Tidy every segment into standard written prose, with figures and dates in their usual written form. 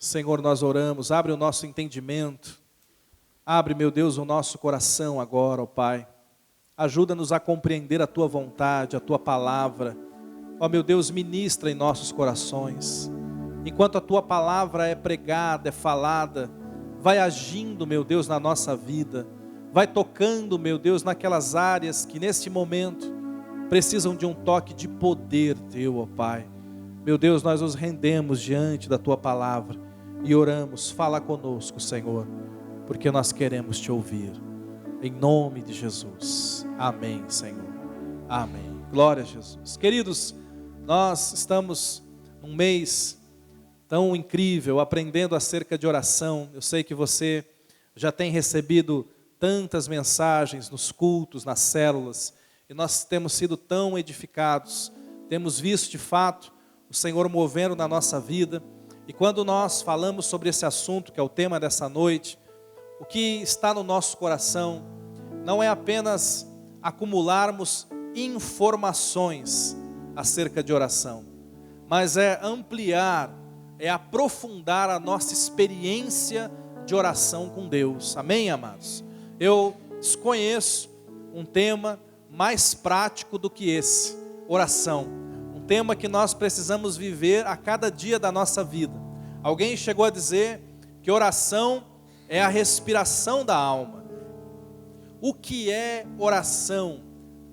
Senhor, nós oramos, abre o nosso entendimento, abre, meu Deus, o nosso coração agora, ó Pai. Ajuda-nos a compreender a Tua vontade, a Tua palavra. Ó meu Deus, ministra em nossos corações. Enquanto a Tua palavra é pregada, é falada, vai agindo, meu Deus, na nossa vida. Vai tocando, meu Deus, naquelas áreas que neste momento precisam de um toque de poder Teu, ó Pai. Meu Deus, nós nos rendemos diante da Tua palavra e oramos, fala conosco, Senhor, porque nós queremos Te ouvir. Em nome de Jesus. Amém, Senhor. Amém. Glória a Jesus. Queridos, nós estamos num mês tão incrível, aprendendo acerca de oração. Eu sei que você já tem recebido tantas mensagens nos cultos, nas células, e nós temos sido tão edificados, temos visto de fato o Senhor movendo na nossa vida. E quando nós falamos sobre esse assunto, que é o tema dessa noite, o que está no nosso coração não é apenas acumularmos informações acerca de oração, mas é ampliar, é aprofundar a nossa experiência de oração com Deus. Amém, amados? Eu desconheço um tema mais prático do que esse, oração. Um tema que nós precisamos viver a cada dia da nossa vida. Alguém chegou a dizer que oração é a respiração da alma. O que é oração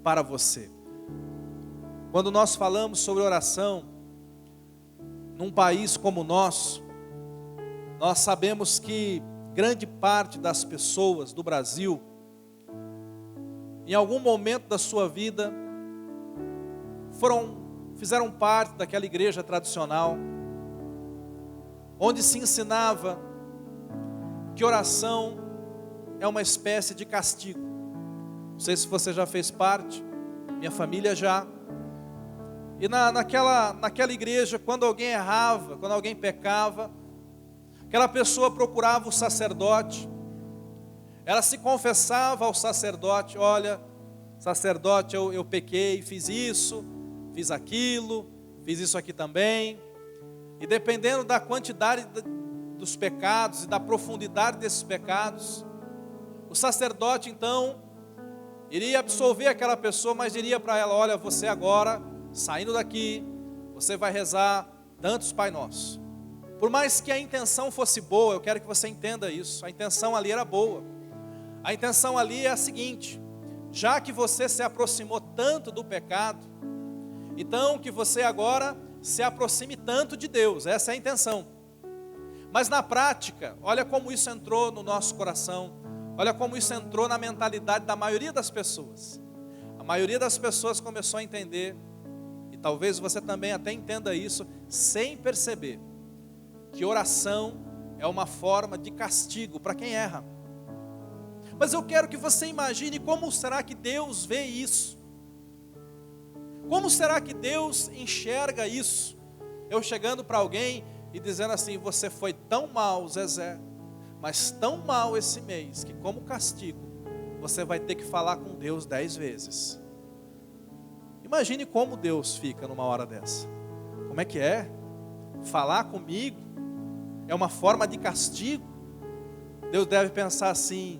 para você? Quando nós falamos sobre oração, num país como o nosso, nós sabemos que grande parte das pessoas do Brasil, em algum momento da sua vida, fizeram parte daquela igreja tradicional, onde se ensinava que oração é uma espécie de castigo. Não sei se você já fez parte, minha família já. E naquela igreja, quando alguém errava, quando alguém pecava, aquela pessoa procurava o sacerdote, ela se confessava ao sacerdote: olha, sacerdote, eu pequei, fiz isso, fiz aquilo, fiz isso aqui também. E dependendo da quantidade dos pecados e da profundidade desses pecados, o sacerdote então iria absolver aquela pessoa, mas diria para ela: olha, você agora, saindo daqui, você vai rezar tantos Pai Nosso. Por mais que a intenção fosse boa, eu quero que você entenda isso, a intenção ali era boa. A intenção ali é a seguinte: já que você se aproximou tanto do pecado, então que você agora se aproxime tanto de Deus, essa é a intenção. Mas na prática, olha como isso entrou no nosso coração, olha como isso entrou na mentalidade da maioria das pessoas. A maioria das pessoas começou a entender, e talvez você também até entenda isso, sem perceber, que oração é uma forma de castigo para quem erra. Mas eu quero que você imagine como será que Deus vê isso. Como será que Deus enxerga isso? Eu chegando para alguém e dizendo assim: você foi tão mal, Zezé, mas tão mal esse mês, que como castigo, você vai ter que falar com Deus 10 vezes. Imagine como Deus fica numa hora dessa. Como é que é? Falar comigo é uma forma de castigo? Deus deve pensar assim: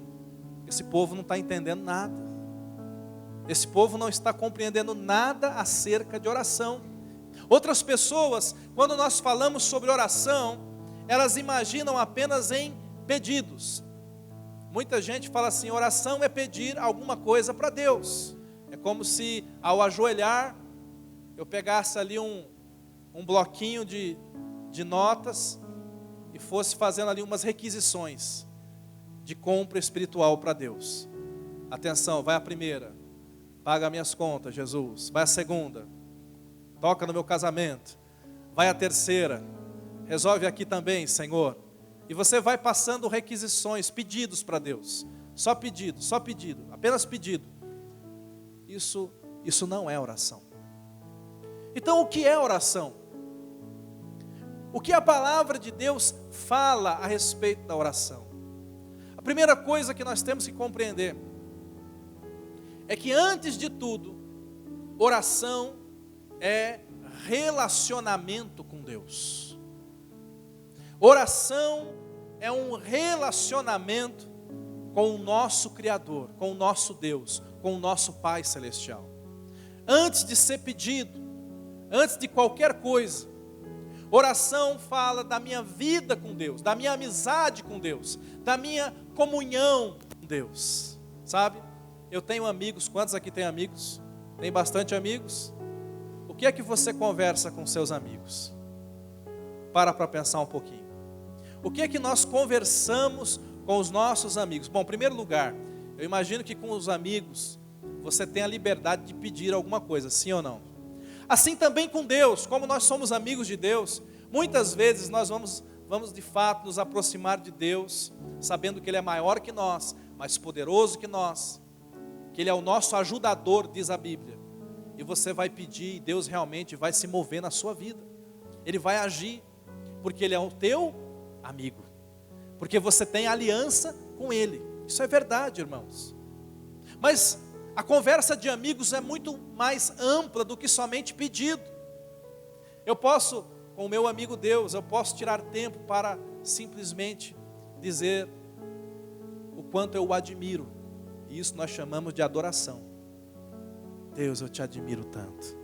esse povo não está entendendo nada. Esse povo não está compreendendo nada acerca de oração. Outras pessoas, quando nós falamos sobre oração, elas imaginam apenas em pedidos. Muita gente fala assim: oração é pedir alguma coisa para Deus. É como se ao ajoelhar, eu pegasse ali um bloquinho de notas e fosse fazendo ali umas requisições de compra espiritual para Deus. Atenção, vai a primeira: paga minhas contas, Jesus. Vai a segunda: toca no meu casamento. Vai a terceira: resolve aqui também, Senhor. E você vai passando requisições, pedidos para Deus. Só pedido, apenas pedido. Isso não é oração. Então, o que é oração? O que a palavra de Deus fala a respeito da oração? A primeira coisa que nós temos que compreender é que, antes de tudo, oração é relacionamento com Deus. Oração é um relacionamento com o nosso Criador, com o nosso Deus, com o nosso Pai Celestial. Antes de ser pedido, antes de qualquer coisa, oração fala da minha vida com Deus, da minha amizade com Deus, da minha comunhão com Deus. Sabe? Eu tenho amigos, quantos aqui têm amigos? Tem bastante amigos? O que é que você conversa com seus amigos? Para pensar um pouquinho. O que é que nós conversamos com os nossos amigos? Bom, em primeiro lugar, eu imagino que com os amigos você tem a liberdade de pedir alguma coisa, sim ou não? Assim também com Deus, como nós somos amigos de Deus, muitas vezes nós vamos de fato nos aproximar de Deus, sabendo que Ele é maior que nós, mais poderoso que nós, que Ele é o nosso ajudador, diz a Bíblia. E você vai pedir e Deus realmente vai se mover na sua vida. Ele vai agir, porque Ele é o teu amigo, porque você tem aliança com Ele. Isso é verdade, irmãos. Mas a conversa de amigos é muito mais ampla do que somente pedido. Eu posso, com o meu amigo Deus, eu posso tirar tempo para simplesmente dizer o quanto eu o admiro. E isso nós chamamos de adoração. Deus, eu te admiro tanto.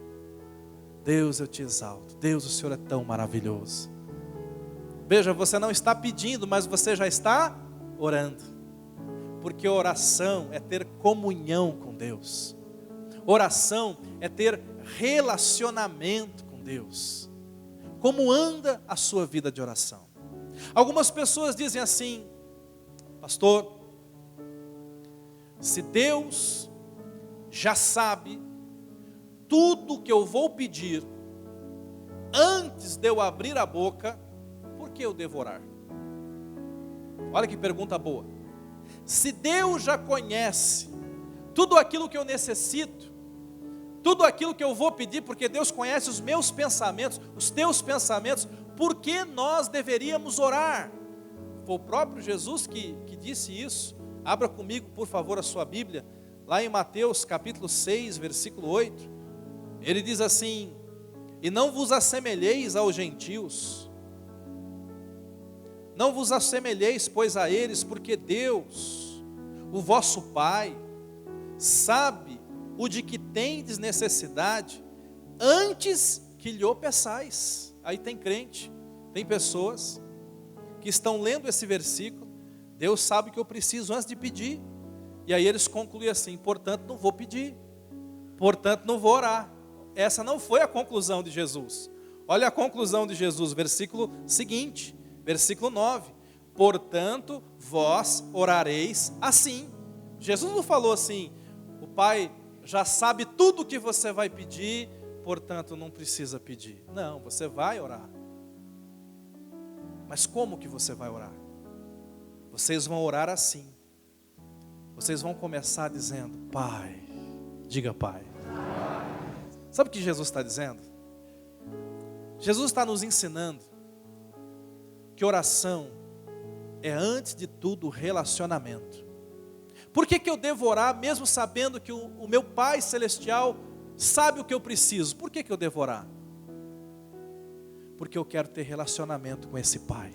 Deus, eu te exalto. Deus, o Senhor é tão maravilhoso. Veja, você não está pedindo, mas você já está orando. Porque oração é ter comunhão com Deus. Oração é ter relacionamento com Deus. Como anda a sua vida de oração? Algumas pessoas dizem assim: pastor, se Deus já sabe tudo que eu vou pedir antes de eu abrir a boca, por que eu devo orar? Olha que pergunta boa. Se Deus já conhece tudo aquilo que eu necessito, tudo aquilo que eu vou pedir, porque Deus conhece os meus pensamentos, os teus pensamentos, por que nós deveríamos orar? Foi o próprio Jesus que disse isso. Abra comigo, por favor, a sua Bíblia, lá em Mateus capítulo 6, versículo 8. Ele diz assim: e não vos assemelheis aos gentios, não vos assemelheis, pois, a eles, porque Deus, o vosso Pai, sabe o de que tendes necessidade, antes que lhe o peçais. Aí tem crente, tem pessoas que estão lendo esse versículo, Deus sabe que eu preciso antes de pedir, e aí eles concluem assim: portanto não vou pedir, portanto não vou orar. Essa não foi a conclusão de Jesus. Olha a conclusão de Jesus, versículo seguinte, versículo 9: portanto vós orareis assim. Jesus não falou assim: o Pai já sabe tudo o que você vai pedir, portanto não precisa pedir. Não, você vai orar. Mas como que você vai orar? Vocês vão orar assim. Vocês vão começar dizendo: Pai, diga Pai. Sabe o que Jesus está dizendo? Jesus está nos ensinando que oração é, antes de tudo, relacionamento. Por que eu devo orar, mesmo sabendo que o meu Pai Celestial sabe o que eu preciso? Por que eu devo orar? Porque eu quero ter relacionamento com esse Pai.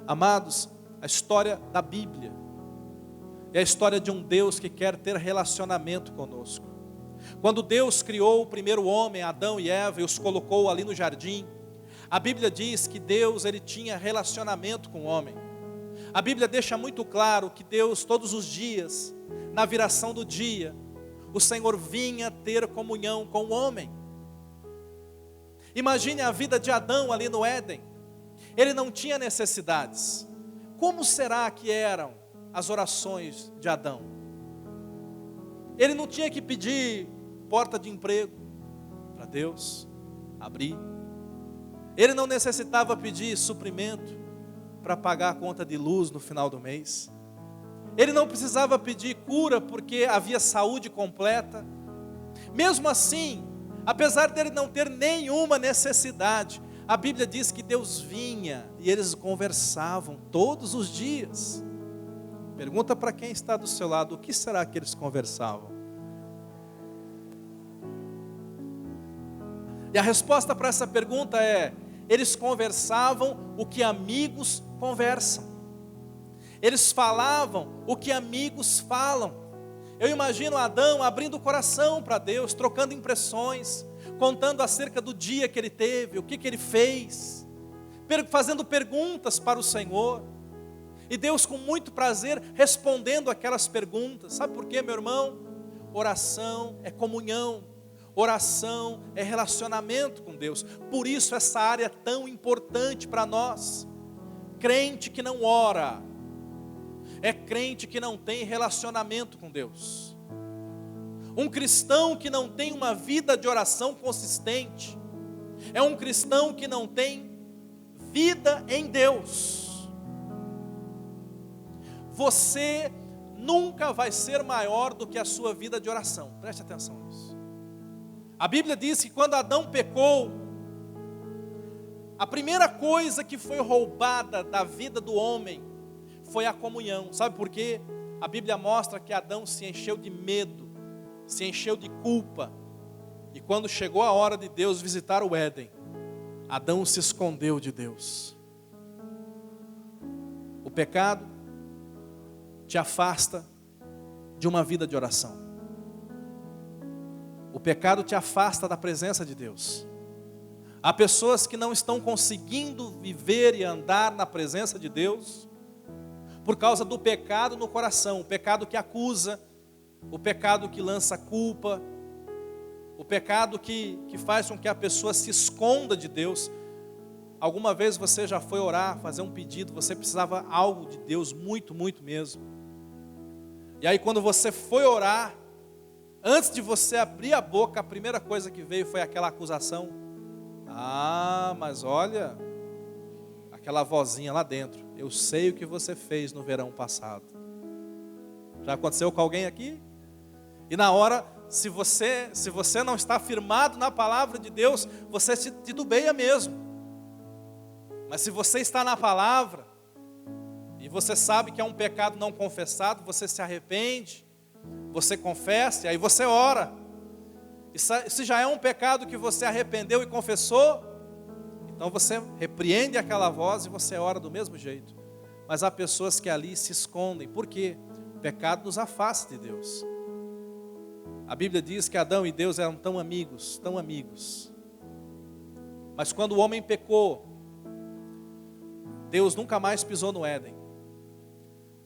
Amados, a história da Bíblia é a história de um Deus que quer ter relacionamento conosco. Quando Deus criou o primeiro homem, Adão e Eva, e os colocou ali no jardim, a Bíblia diz que Deus, ele tinha relacionamento com o homem. A Bíblia deixa muito claro que Deus, todos os dias, na viração do dia, o Senhor vinha ter comunhão com o homem. Imagine a vida de Adão ali no Éden. Ele não tinha necessidades. Como será que eram as orações de Adão? Ele não tinha que pedir porta de emprego para Deus abrir. Ele não necessitava pedir suprimento para pagar a conta de luz no final do mês. Ele não precisava pedir cura porque havia saúde completa. Mesmo assim, apesar dele não ter nenhuma necessidade, a Bíblia diz que Deus vinha e eles conversavam todos os dias. Pergunta para quem está do seu lado: o que será que eles conversavam? E a resposta para essa pergunta é: eles conversavam o que amigos conversam. Eles falavam o que amigos falam. Eu imagino Adão abrindo o coração para Deus, trocando impressões, contando acerca do dia que ele teve, o que ele fez, fazendo perguntas para o Senhor. E Deus, com muito prazer, respondendo aquelas perguntas. Sabe por quê, meu irmão? Oração é comunhão, oração é relacionamento com Deus. Por isso essa área é tão importante para nós. Crente que não ora é crente que não tem relacionamento com Deus. Um cristão que não tem uma vida de oração consistente é um cristão que não tem vida em Deus. Você nunca vai ser maior do que a sua vida de oração. Preste atenção nisso. A Bíblia diz que quando Adão pecou, a primeira coisa que foi roubada da vida do homem foi a comunhão. Sabe por quê? A Bíblia mostra que Adão se encheu de medo, se encheu de culpa. E quando chegou a hora de Deus visitar o Éden, Adão se escondeu de Deus. O pecado te afasta de uma vida de oração. O pecado te afasta da presença de Deus. Há pessoas que não estão conseguindo viver e andar na presença de Deus por causa do pecado no coração, o pecado que acusa, o pecado que lança culpa, o pecado que faz com que a pessoa se esconda de Deus. Alguma vez você já foi orar, fazer um pedido, você precisava algo de Deus, muito, muito mesmo. E aí quando você foi orar, antes de você abrir a boca, a primeira coisa que veio foi aquela acusação. Ah, mas olha, aquela vozinha lá dentro, eu sei o que você fez no verão passado. Já aconteceu com alguém aqui? E na hora, se você não está firmado na palavra de Deus, você se titubeia mesmo. Mas se você está na palavra, e você sabe que é um pecado não confessado, você se arrepende, você confessa, e aí você ora. E se já é um pecado que você arrependeu e confessou, então você repreende aquela voz e você ora do mesmo jeito. Mas há pessoas que ali se escondem. Por quê? O pecado nos afasta de Deus. A Bíblia diz que Adão e Deus eram tão amigos, tão amigos. Mas quando o homem pecou, Deus nunca mais pisou no Éden.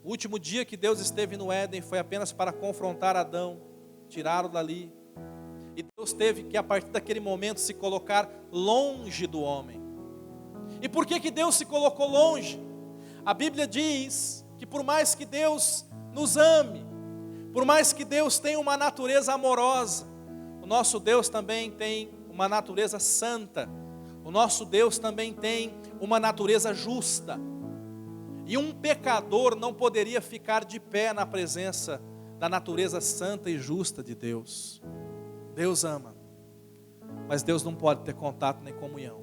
O último dia que Deus esteve no Éden foi apenas para confrontar Adão, tirá-lo dali. E Deus teve que, a partir daquele momento, se colocar longe do homem. E por que Deus se colocou longe? A Bíblia diz que por mais que Deus nos ame, por mais que Deus tenha uma natureza amorosa, o nosso Deus também tem uma natureza santa. O nosso Deus também tem uma natureza justa. E um pecador não poderia ficar de pé na presença da natureza santa e justa de Deus. Deus ama, mas Deus não pode ter contato nem comunhão.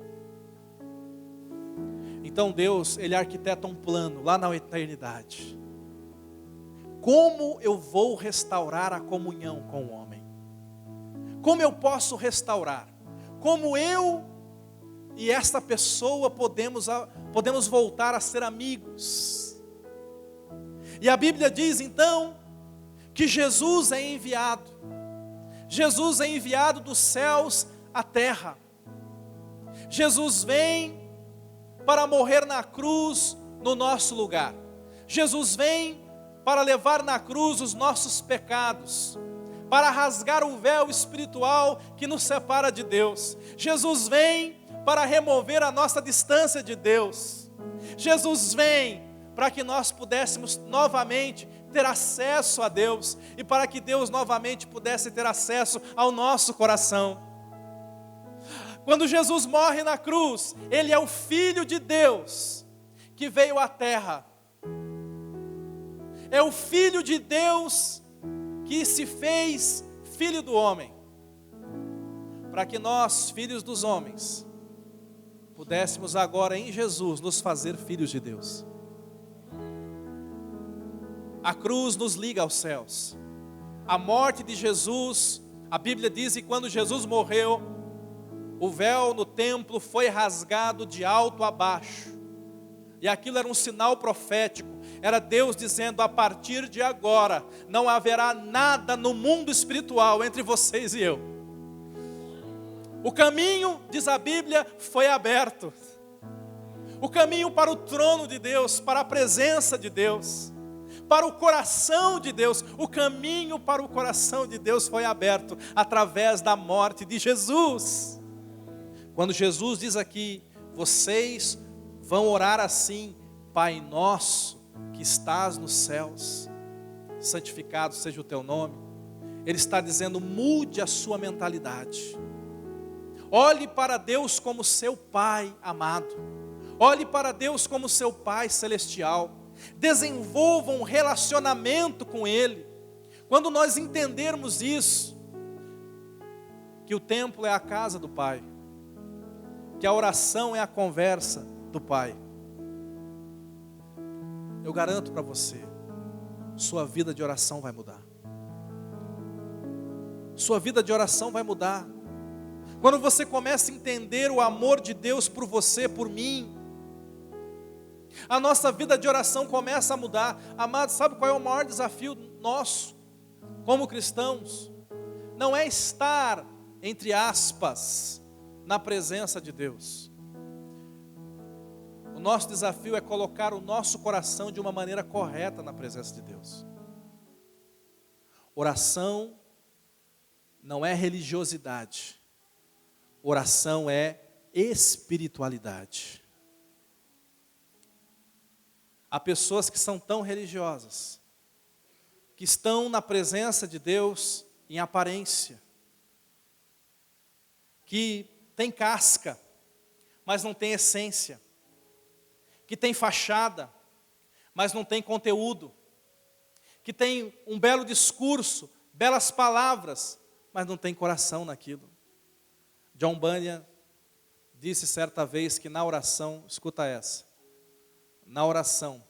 Então Deus, Ele arquiteta um plano lá na eternidade. Como eu vou restaurar a comunhão com o homem? Como eu posso restaurar? Como eu e esta pessoa podemos voltar a ser amigos? E a Bíblia diz então que Jesus é enviado. Jesus é enviado dos céus à terra. Jesus vem para morrer na cruz no nosso lugar. Jesus vem para levar na cruz os nossos pecados, para rasgar o véu espiritual que nos separa de Deus. Jesus vem para remover a nossa distância de Deus. Jesus vem para que nós pudéssemos novamente ter acesso a Deus e para que Deus novamente pudesse ter acesso ao nosso coração. Quando Jesus morre na cruz, Ele é o Filho de Deus que veio à terra. É o Filho de Deus que se fez Filho do homem, para que nós, filhos dos homens, pudéssemos agora em Jesus nos fazer filhos de Deus. A cruz nos liga aos céus. A morte de Jesus, a Bíblia diz que quando Jesus morreu, o véu no templo foi rasgado de alto a baixo. E aquilo era um sinal profético. Era Deus dizendo: a partir de agora, não haverá nada no mundo espiritual entre vocês e eu. O caminho, diz a Bíblia, foi aberto. O caminho para o trono de Deus, para a presença de Deus, para o coração de Deus. O caminho para o coração de Deus foi aberto através da morte de Jesus. Quando Jesus diz aqui: vocês vão orar assim: Pai nosso que estás nos céus, santificado seja o teu nome. Ele está dizendo: mude a sua mentalidade. Olhe para Deus como seu Pai amado. Olhe para Deus como seu Pai celestial. Desenvolva um relacionamento com Ele. Quando nós entendermos isso, que o templo é a casa do Pai, que a oração é a conversa do Pai, eu garanto para você, sua vida de oração vai mudar. Sua vida de oração vai mudar. Quando você começa a entender o amor de Deus por você, por mim, a nossa vida de oração começa a mudar. Amados, sabe qual é o maior desafio nosso, como cristãos? Não é estar, entre aspas, na presença de Deus. O nosso desafio é colocar o nosso coração de uma maneira correta na presença de Deus. Oração não é religiosidade. Oração é espiritualidade. Há pessoas que são tão religiosas, que estão na presença de Deus em aparência, que tem casca, mas não tem essência, que tem fachada, mas não tem conteúdo, que tem um belo discurso, belas palavras, mas não tem coração naquilo. John Bunyan disse certa vez que na oração, escuta essa, na oração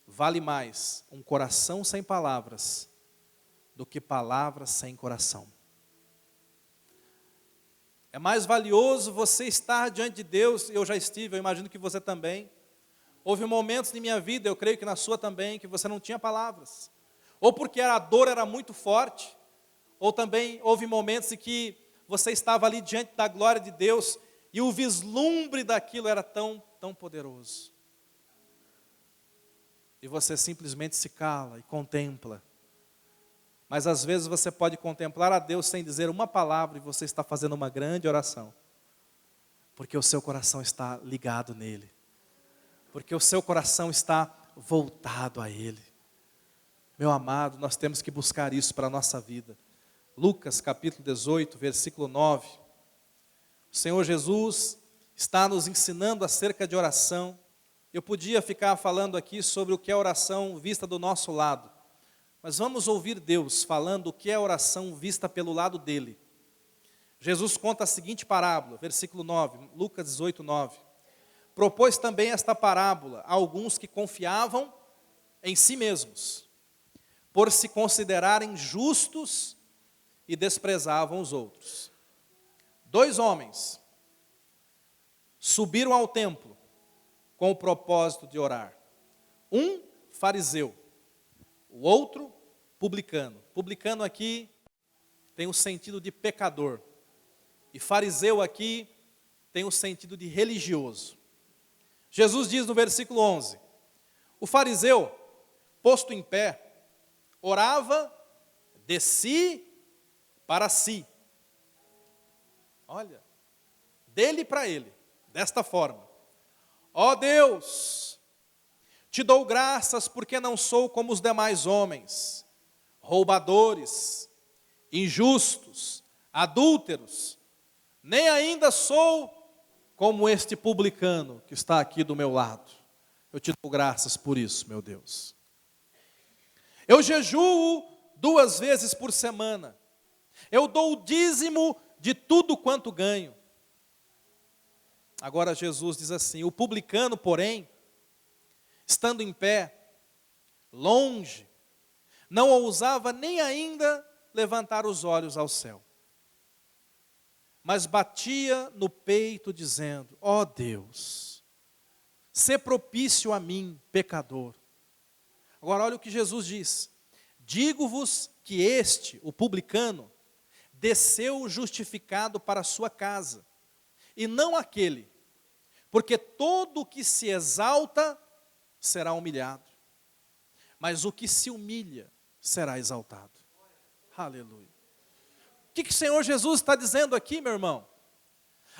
vale mais um coração sem palavras do que palavras sem coração. É mais valioso você estar diante de Deus. Eu já estive, eu imagino que você também. Houve momentos em minha vida, eu creio que na sua também, que você não tinha palavras. Ou porque a dor era muito forte, ou também houve momentos em que você estava ali diante da glória de Deus e o vislumbre daquilo era tão poderoso. E você simplesmente se cala e contempla. Mas às vezes você pode contemplar a Deus sem dizer uma palavra e você está fazendo uma grande oração. Porque o seu coração está ligado nele. Porque o seu coração está voltado a Ele. Meu amado, nós temos que buscar isso para a nossa vida. Lucas capítulo 18, versículo 9. O Senhor Jesus está nos ensinando acerca de oração. Eu podia ficar falando aqui sobre o que é oração vista do nosso lado. Mas vamos ouvir Deus falando o que é oração vista pelo lado dele. Jesus conta a seguinte parábola, versículo 9, Lucas 18, 9. Propôs também esta parábola a alguns que confiavam em si mesmos, por se considerarem justos e desprezavam os outros. 2 homens subiram ao templo com o propósito de orar. Um fariseu, o outro publicano. Publicano aqui tem o sentido de pecador. E fariseu aqui tem o sentido de religioso. Jesus diz no versículo 11, o fariseu, posto em pé, orava de si para si. Olha, dele para ele, desta forma. Ó Deus, te dou graças porque não sou como os demais homens, roubadores, injustos, adúlteros, nem ainda sou como este publicano que está aqui do meu lado. Eu te dou graças por isso, meu Deus. Eu jejuo 2 vezes por semana. Eu dou o dízimo de tudo quanto ganho. Agora Jesus diz assim, o publicano, porém, estando em pé, longe, não ousava nem ainda levantar os olhos ao céu, mas batia no peito dizendo: ó Deus, sê propício a mim, pecador. Agora olha o que Jesus diz: digo-vos que este, o publicano, desceu justificado para a sua casa, e não aquele, porque todo o que se exalta será humilhado, mas o que se humilha será exaltado. Aleluia. O que o Senhor Jesus está dizendo aqui, meu irmão?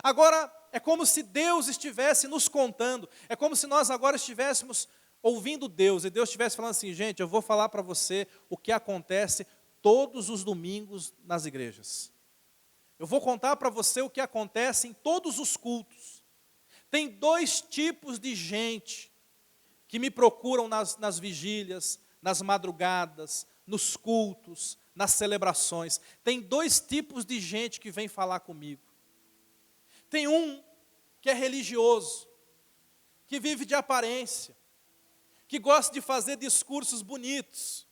Agora, é como se Deus estivesse nos contando, é como se nós agora estivéssemos ouvindo Deus, e Deus estivesse falando assim: gente, eu vou falar para você o que acontece todos os domingos nas igrejas. Eu vou contar para você o que acontece em todos os cultos. Tem dois tipos de gente que me procuram nas vigílias, nas madrugadas, nos cultos, nas celebrações. Tem dois tipos de gente que vem falar comigo. Tem um que é religioso, que vive de aparência, que gosta de fazer discursos bonitos.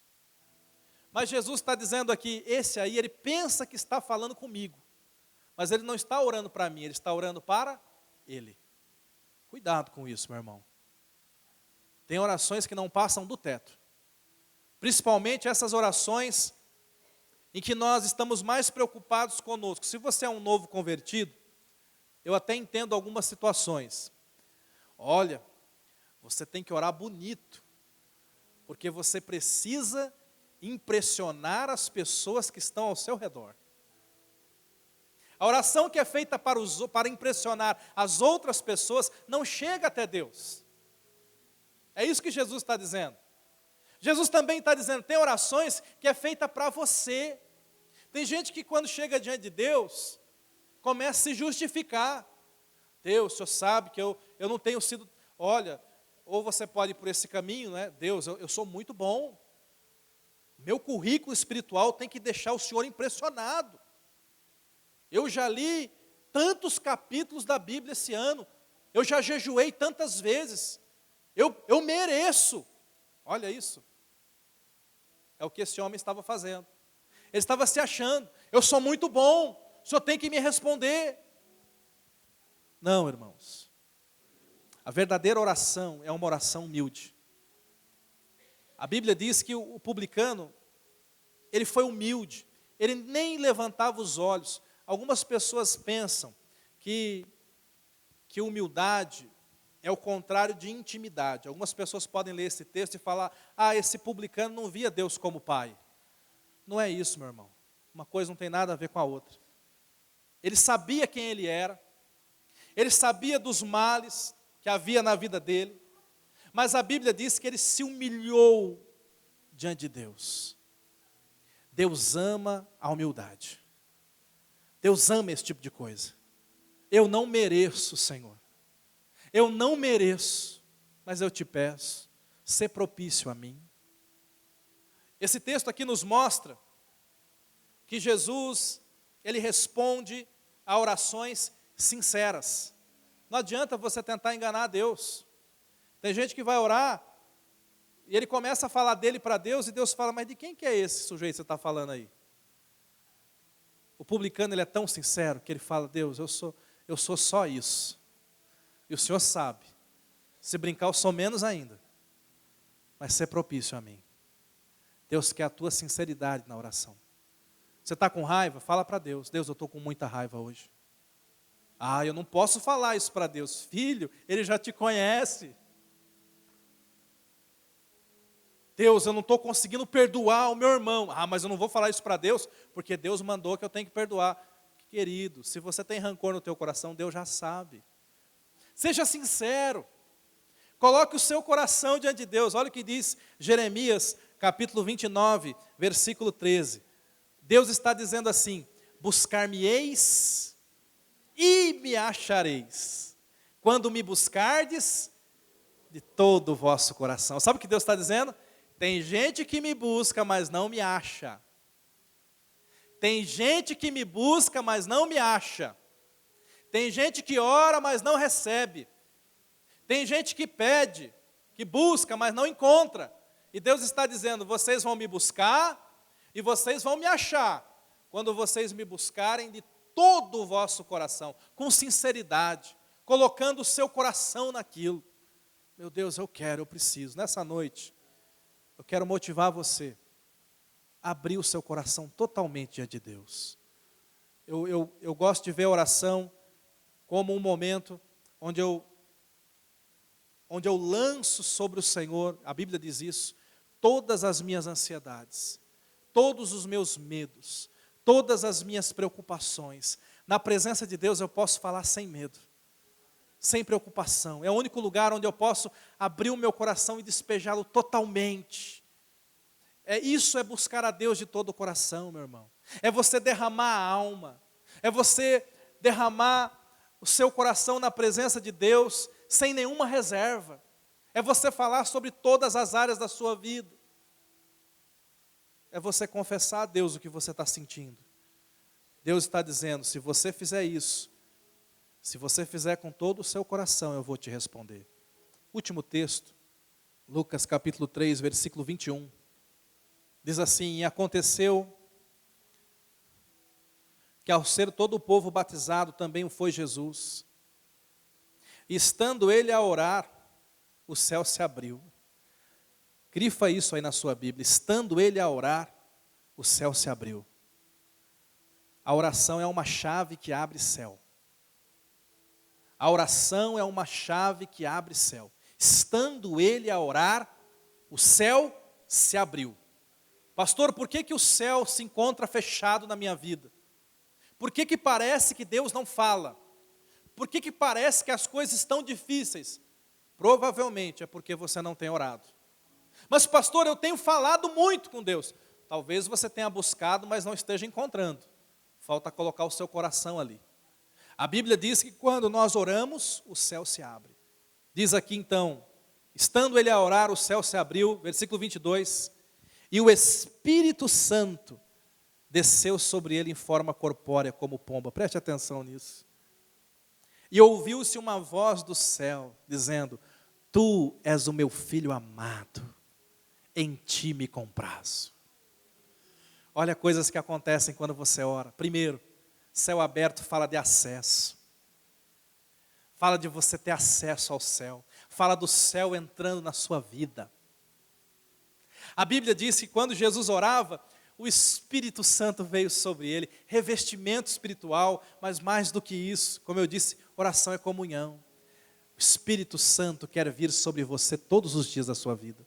Mas Jesus está dizendo aqui, esse aí, ele pensa que está falando comigo, mas ele não está orando para mim, ele está orando para ele. Cuidado com isso, meu irmão. Tem orações que não passam do teto. Principalmente essas orações em que nós estamos mais preocupados conosco. Se você é um novo convertido, eu até entendo algumas situações. Olha, você tem que orar bonito, porque você precisa impressionar as pessoas que estão ao seu redor. A oração que é feita para impressionar as outras pessoas não chega até Deus. É isso que Jesus está dizendo. Jesus também está dizendo, tem orações que é feita para você. Tem gente que quando chega diante de Deus, começa a se justificar. Deus, o Senhor sabe que eu não tenho sido... Olha, ou você pode ir por esse caminho, né? Deus, eu sou muito bom. Meu currículo espiritual tem que deixar o Senhor impressionado. Eu já li tantos capítulos da Bíblia esse ano. Eu já jejuei tantas vezes. Eu mereço. Olha isso. É o que esse homem estava fazendo. Ele estava se achando. Eu sou muito bom. O Senhor tem que me responder. Não, irmãos. A verdadeira oração é uma oração humilde. A Bíblia diz que o publicano, ele foi humilde. Ele nem levantava os olhos. Algumas pessoas pensam que humildade é o contrário de intimidade. Algumas pessoas podem ler esse texto e falar: ah, esse publicano não via Deus como pai. Não é isso, meu irmão. Uma coisa não tem nada a ver com a outra. Ele sabia quem ele era. Ele sabia dos males que havia na vida dele. Mas a Bíblia diz que ele se humilhou diante de Deus. Deus ama a humildade. Deus ama esse tipo de coisa. Eu não mereço, Senhor. Eu não mereço, mas eu te peço, sê propício a mim. Esse texto aqui nos mostra que Jesus, ele responde a orações sinceras. Não adianta você tentar enganar Deus. Tem gente que vai orar e ele começa a falar dele para Deus e Deus fala: mas de quem que é esse sujeito que você está falando aí? O publicano, ele é tão sincero que ele fala: Deus, eu sou só isso. E o Senhor sabe. Se brincar, eu sou menos ainda. Mas ser propício a mim. Deus quer a tua sinceridade na oração. Você está com raiva? Fala para Deus: Deus, eu estou com muita raiva hoje. Ah, eu não posso falar isso para Deus. Filho, Ele já te conhece. Deus, eu não estou conseguindo perdoar o meu irmão. Ah, mas eu não vou falar isso para Deus, porque Deus mandou que eu tenho que perdoar. Querido, se você tem rancor no teu coração, Deus já sabe. Seja sincero. Coloque o seu coração diante de Deus. Olha o que diz Jeremias, capítulo 29, versículo 13. Deus está dizendo assim: buscar-me-eis e me achareis, quando me buscardes de todo o vosso coração. Sabe o que Deus está dizendo? Tem gente que me busca, mas não me acha. Tem gente que me busca, mas não me acha. Tem gente que ora, mas não recebe. Tem gente que pede, que busca, mas não encontra. E Deus está dizendo: vocês vão me buscar e vocês vão me achar, quando vocês me buscarem de todo o vosso coração, com sinceridade, colocando o seu coração naquilo. Meu Deus, eu preciso. Nessa noite, eu quero motivar você a abrir o seu coração totalmente diante de Deus. Eu gosto de ver a oração como um momento onde eu lanço sobre o Senhor, a Bíblia diz isso, todas as minhas ansiedades, todos os meus medos, todas as minhas preocupações. Na presença de Deus eu posso falar sem medo, sem preocupação. É o único lugar onde eu posso abrir o meu coração e despejá-lo totalmente. Isso é buscar a Deus de todo o coração, meu irmão. É você derramar a alma, é você derramar o seu coração na presença de Deus, sem nenhuma reserva. É você falar sobre todas as áreas da sua vida. É você confessar a Deus o que você está sentindo. Deus está dizendo, se você fizer isso, se você fizer com todo o seu coração, eu vou te responder. Último texto, Lucas capítulo 3, versículo 21. Diz assim, e aconteceu que ao ser todo o povo batizado, também o foi Jesus. E estando ele a orar, o céu se abriu. Grifa isso aí na sua Bíblia. Estando ele a orar, o céu se abriu. A oração é uma chave que abre céu. A oração é uma chave que abre céu. Estando ele a orar, o céu se abriu. Pastor, por que o céu se encontra fechado na minha vida? Por que parece que Deus não fala? Por que parece que as coisas estão difíceis? Provavelmente é porque você não tem orado. Mas pastor, eu tenho falado muito com Deus. Talvez você tenha buscado, mas não esteja encontrando. Falta colocar o seu coração ali. A Bíblia diz que quando nós oramos, o céu se abre. Diz aqui então, estando ele a orar, o céu se abriu, versículo 22, e o Espírito Santo desceu sobre ele em forma corpórea como pomba. Preste atenção nisso. E ouviu-se uma voz do céu, dizendo, tu és o meu filho amado, em ti me comprazo. Olha coisas que acontecem quando você ora. Primeiro, céu aberto fala de acesso. Fala de você ter acesso ao céu. Fala do céu entrando na sua vida. A Bíblia diz que quando Jesus orava, o Espírito Santo veio sobre ele, revestimento espiritual, mas mais do que isso, como eu disse, oração é comunhão. O Espírito Santo quer vir sobre você todos os dias da sua vida.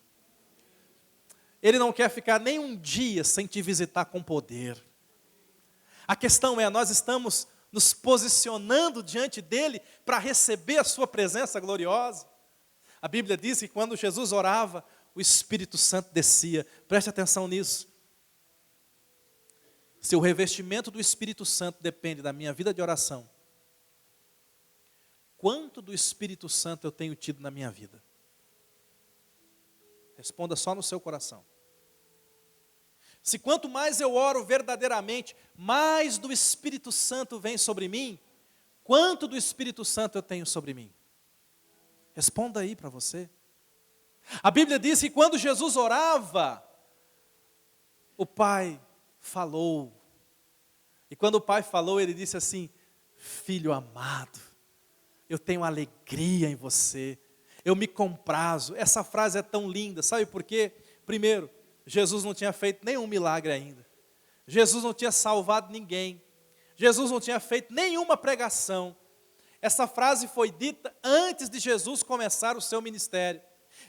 Ele não quer ficar nem um dia sem te visitar com poder. A questão é, nós estamos nos posicionando diante dele para receber a sua presença gloriosa. A Bíblia diz que quando Jesus orava, o Espírito Santo descia. Preste atenção nisso. Se o revestimento do Espírito Santo depende da minha vida de oração, quanto do Espírito Santo eu tenho tido na minha vida? Responda só no seu coração. Se quanto mais eu oro verdadeiramente, mais do Espírito Santo vem sobre mim, quanto do Espírito Santo eu tenho sobre mim? Responda aí para você. A Bíblia diz que quando Jesus orava, o Pai falou. E quando o Pai falou, ele disse assim, filho amado, eu tenho alegria em você, eu me comprazo. Essa frase é tão linda, sabe por quê? Primeiro, Jesus não tinha feito nenhum milagre ainda. Jesus não tinha salvado ninguém. Jesus não tinha feito nenhuma pregação. Essa frase foi dita antes de Jesus começar o seu ministério.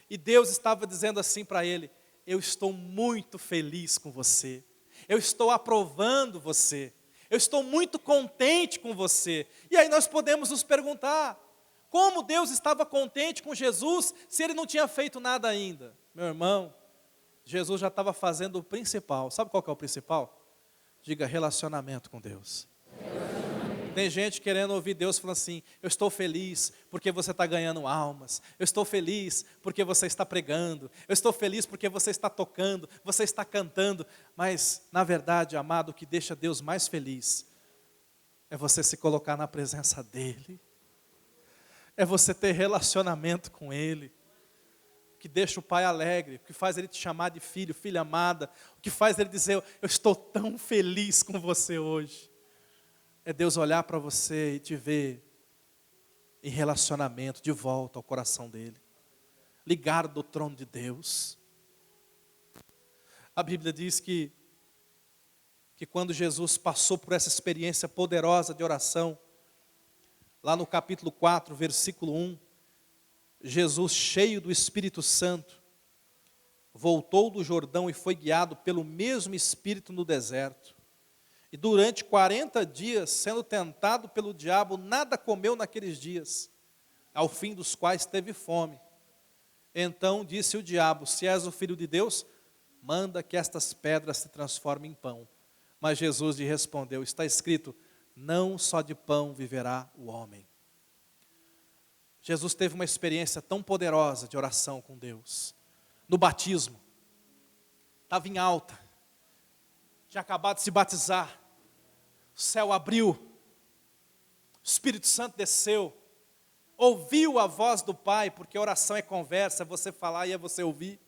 E Deus estava dizendo assim para ele, eu estou muito feliz com você. Eu estou aprovando você. Eu estou muito contente com você. E aí nós podemos nos perguntar, como Deus estava contente com Jesus se ele não tinha feito nada ainda? Meu irmão, Jesus já estava fazendo o principal. Sabe qual que é o principal? Diga, relacionamento com Deus. Tem gente querendo ouvir Deus falando assim, eu estou feliz porque você está ganhando almas. Eu estou feliz porque você está pregando. Eu estou feliz porque você está tocando, você está cantando. Mas, na verdade, amado, o que deixa Deus mais feliz é você se colocar na presença dEle. É você ter relacionamento com Ele. O que deixa o Pai alegre, o que faz Ele te chamar de filho, filha amada, o que faz Ele dizer, eu estou tão feliz com você hoje. é Deus olhar para você e te ver em relacionamento, de volta ao coração dele, ligado do trono de Deus. A Bíblia diz que quando Jesus passou por essa experiência poderosa de oração, lá no capítulo 4, versículo 1, Jesus, cheio do Espírito Santo, voltou do Jordão e foi guiado pelo mesmo Espírito no deserto. E durante 40 dias, sendo tentado pelo diabo, nada comeu naqueles dias, ao fim dos quais teve fome. Então disse o diabo: se és o Filho de Deus, manda que estas pedras se transformem em pão. Mas Jesus lhe respondeu: está escrito, não só de pão viverá o homem. Jesus teve uma experiência tão poderosa de oração com Deus. No batismo, estava em alta, tinha acabado de se batizar, o céu abriu, o Espírito Santo desceu, ouviu a voz do Pai, porque oração é conversa, é você falar e é você ouvir.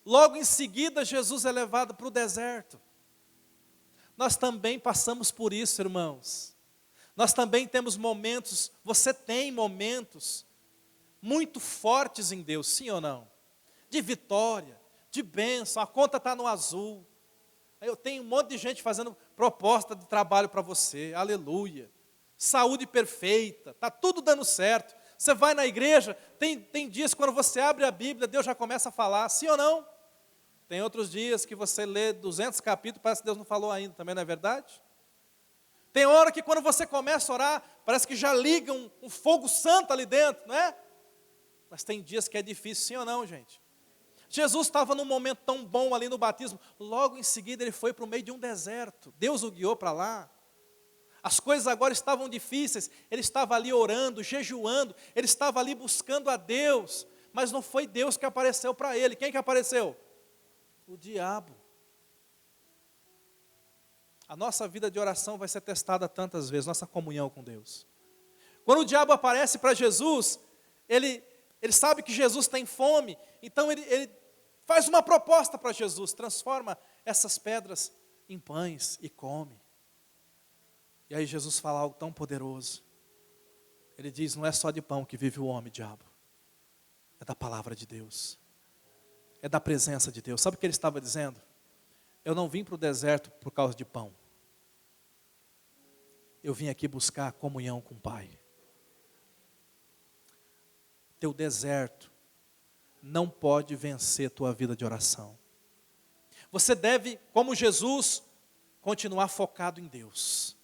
Logo em seguida, Jesus é levado para o deserto. Nós também passamos por isso, irmãos. Nós também temos momentos, você tem momentos muito fortes em Deus, sim ou não? De vitória, de bênção, a conta está no azul. Eu tenho um monte de gente fazendo proposta de trabalho para você, aleluia. Saúde perfeita, está tudo dando certo. Você vai na igreja, tem dias quando você abre a Bíblia, Deus já começa a falar, sim ou não? Tem outros dias que você lê 200 capítulos, parece que Deus não falou ainda, também não é verdade? Tem hora que quando você começa a orar, parece que já liga um fogo santo ali dentro, não é? Mas tem dias que é difícil, sim ou não, gente? Jesus estava num momento tão bom ali no batismo, logo em seguida ele foi para o meio de um deserto, Deus o guiou para lá. As coisas agora estavam difíceis, ele estava ali orando, jejuando, ele estava ali buscando a Deus, mas não foi Deus que apareceu para ele. Quem que apareceu? O diabo. A nossa vida de oração vai ser testada tantas vezes, nossa comunhão com Deus. Quando o diabo aparece para Jesus, ele sabe que Jesus tem fome, então ele faz uma proposta para Jesus, transforma essas pedras em pães e come. E aí Jesus fala algo tão poderoso. Ele diz, não é só de pão que vive o homem, diabo. É da palavra de Deus. É da presença de Deus. Sabe o que ele estava dizendo? Eu não vim para o deserto por causa de pão. Eu vim aqui buscar comunhão com o Pai. Teu deserto não pode vencer tua vida de oração. Você deve, como Jesus, continuar focado em Deus.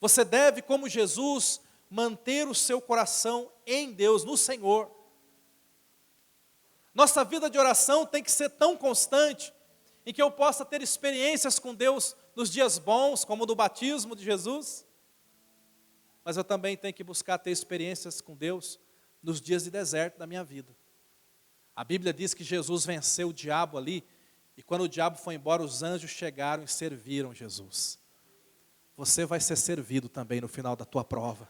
Você deve, como Jesus, manter o seu coração em Deus, no Senhor. Nossa vida de oração tem que ser tão constante, em que eu possa ter experiências com Deus nos dias bons, como no batismo de Jesus, mas eu também tenho que buscar ter experiências com Deus nos dias de deserto da minha vida. A Bíblia diz que Jesus venceu o diabo ali, e quando o diabo foi embora, os anjos chegaram e serviram Jesus. Você vai ser servido também no final da tua prova.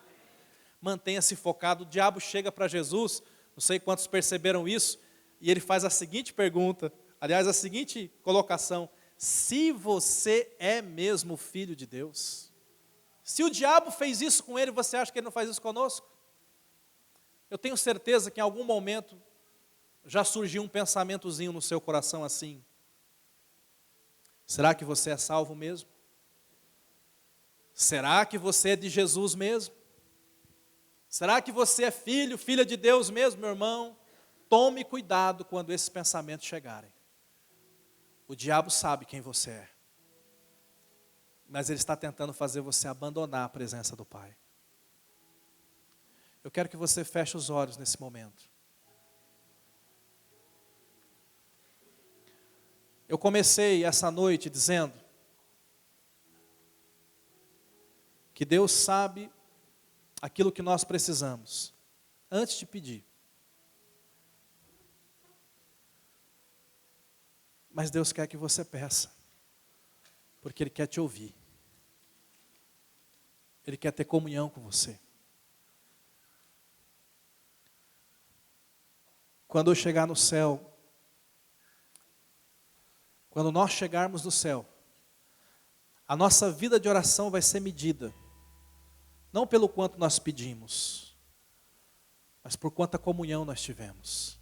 Mantenha-se focado. O diabo chega para Jesus, não sei quantos perceberam isso, e ele faz a seguinte pergunta, aliás, a seguinte colocação: se você é mesmo filho de Deus. Se o diabo fez isso com ele, você acha que ele não faz isso conosco? Eu tenho certeza que em algum momento já surgiu um pensamentozinho no seu coração assim: será que você é salvo mesmo? Será que você é de Jesus mesmo? Será que você é filho, filha de Deus mesmo, meu irmão? Tome cuidado quando esses pensamentos chegarem. O diabo sabe quem você é, mas ele está tentando fazer você abandonar a presença do Pai. Eu quero que você feche os olhos nesse momento. Eu comecei essa noite dizendo que Deus sabe aquilo que nós precisamos, antes de pedir. Mas Deus quer que você peça, porque Ele quer te ouvir. Ele quer ter comunhão com você. Quando eu chegar no céu, quando nós chegarmos no céu, A nossa vida de oração vai ser medida, não pelo quanto nós pedimos, mas por quanta comunhão nós tivemos.